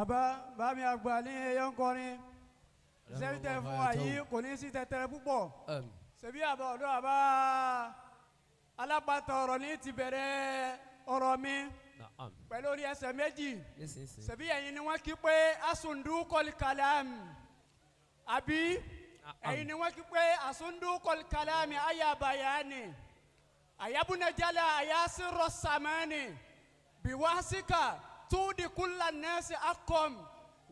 bá mi àgbà ní ẹyọ ń kọrin sẹ́yìn tẹ fún wa yìí kò ní sí tẹ̀tẹ̀rẹ̀ púpọ̀ ṣebí àbọ̀ ọ̀dọ́ àbá alápàtà ọ̀rọ̀ ní ti bẹ̀rẹ̀ ọ̀rọ̀ mi pẹ̀lú orí ẹsẹ̀ méjì ṣebí ẹ̀yin ni wọ́n kí pé asundu kọ́lì kàlám àbí ẹ̀yin ni wọ́n kí pé asundu kọ́lì kàlám ayé àbáyáni ayabunajala ayasiro samani biwasika tudi kulla nasi akom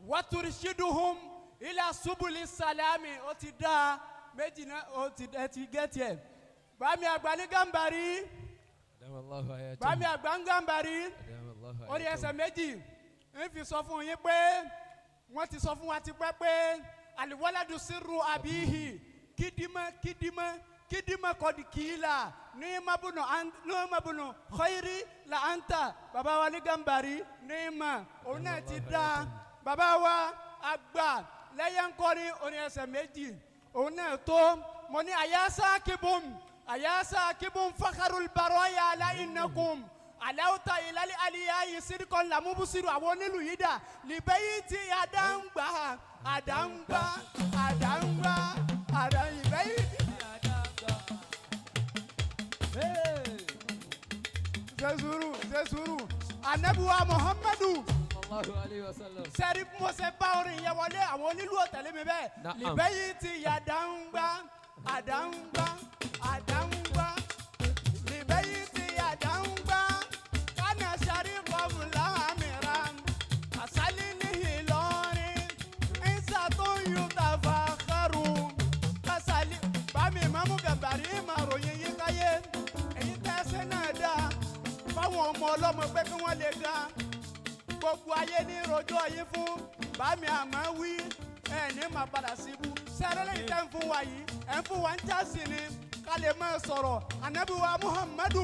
waturshiduhum ila subuli salami ó ti dá méjì náà ó ti gẹ́tì ẹ̀ bámi àgbà ní gàmbàrí bámi àgbà ń gàmbàrí orí ẹsẹ̀ méjì ń fi sọ fún yín pé wọ́n ti sọ fún wa ti pẹ́ pé aliwaladu sirru abihi kidima kodi kila ni mabunu khairi la anta baba wa ni gambari ni ma ona ti da baba wa àgbà lẹ́yìn kọrin oní ẹsẹ̀ méjì ona tó mo ní ayasa kibum fakharul baraya la innakum alauta ilali aliyayi sirikon lamubusiru àwọn onílù yìí dà libayiti adangba libayiti Zezuru anabuwa Muhammadu sallallahu alaihi wasallam seri mo se ba orin yẹn wọlé àwọn onílù ọ̀tẹ̀lé mi bẹ́ẹ̀ libayiti adangba libayiti adangba kana sharifum lamiran asalilihi lorin isa tó yutafakharu kasali bami mamu gambari ma ròyìn yín káyé èyí tẹ́sí náà dá fáwọn ọmọ ọlọ́mọ pé kí wọ́n lè ga gbogbo ayé ní rojọ́ yín fún bámi Amaawy ẹ̀ ní máa padà síbú sẹ́rẹ́lẹ́ yìí tẹ́ ń fún wa yìí ẹ̀ ń fún wa ń jásí ni ká lè máa sọ̀rọ̀ anabi wa Muhammadu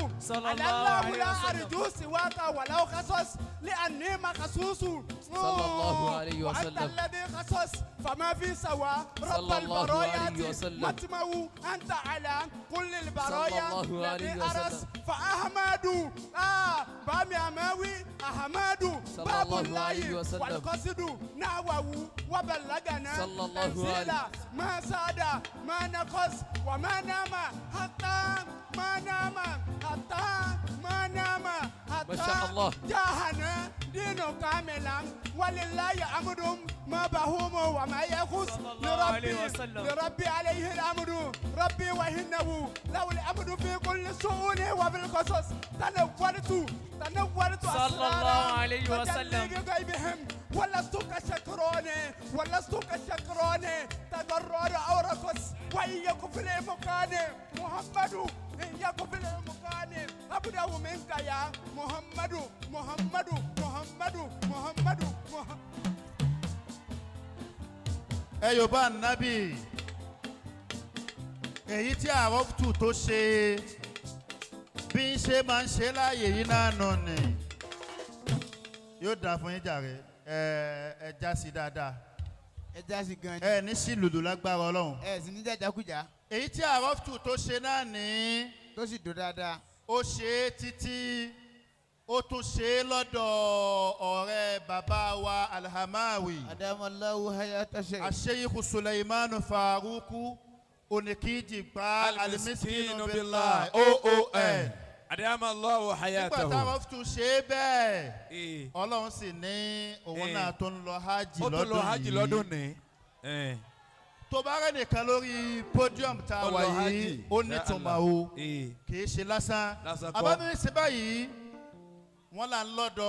aláwùlá àrìjúsì wa ká wàláwù kásọ́s lé àní ma kásúsù wà á tàlẹ́bí kásọ́s fama fi sawa rabbal baroyati matimawu anta ala kulli baroya lẹ́bí aras fa ahamadu bámi Amaawy ahamadu babulayi walikọ́sidu náwàwù wabalagana ẹ̀sílà masada manakos wamanama hatta jahana dinu kamilan walillahi amudum ما بهومه وما يخص لربي عليه الأمر ربي وهنه له الأمر في كل شؤون وفي القصص تنورت صلى الله عليه وسلم غيبهم ولست كشكروني تضرر أو رقص وإن يكن في المكان محمد إن يكن في المكان أبدأ منك يا محمد ẹ yorùbá nábì èyí tí Aroftu tó ṣe bí ń ṣe máa ń ṣe láàyè yìí náà nù ni yóò dà fún yín jàre ẹ já sí dáadáa ẹ já sí gan ẹ ní sí lùlù lágbára Ọlọ́run ẹ sì ní jàjákújà èyí tí Aroftu tó ṣe náà ní tó sì dùn dáadáa ó ṣe é títí ó tún ṣe é lọ́dọ̀ ọ̀rẹ́ bàbá wa Al-Hamowy adamallahu hayata Sheikh Suleimanu Faruku onikijigba alimiskinu billah oon adamallahu hayatahu nígbà táwọn tún ṣe é bẹ́ẹ̀ Ọlọ́run sì ní òun náà tó ń lọ hajj lọ́dún yìí tó bá rẹ̀ nìkan lórí podium tá a wà yìí ó nítumọ̀ o kì í ṣe lásán àbámi ṣe báyìí wọ́n là ń lọ́dọ̀.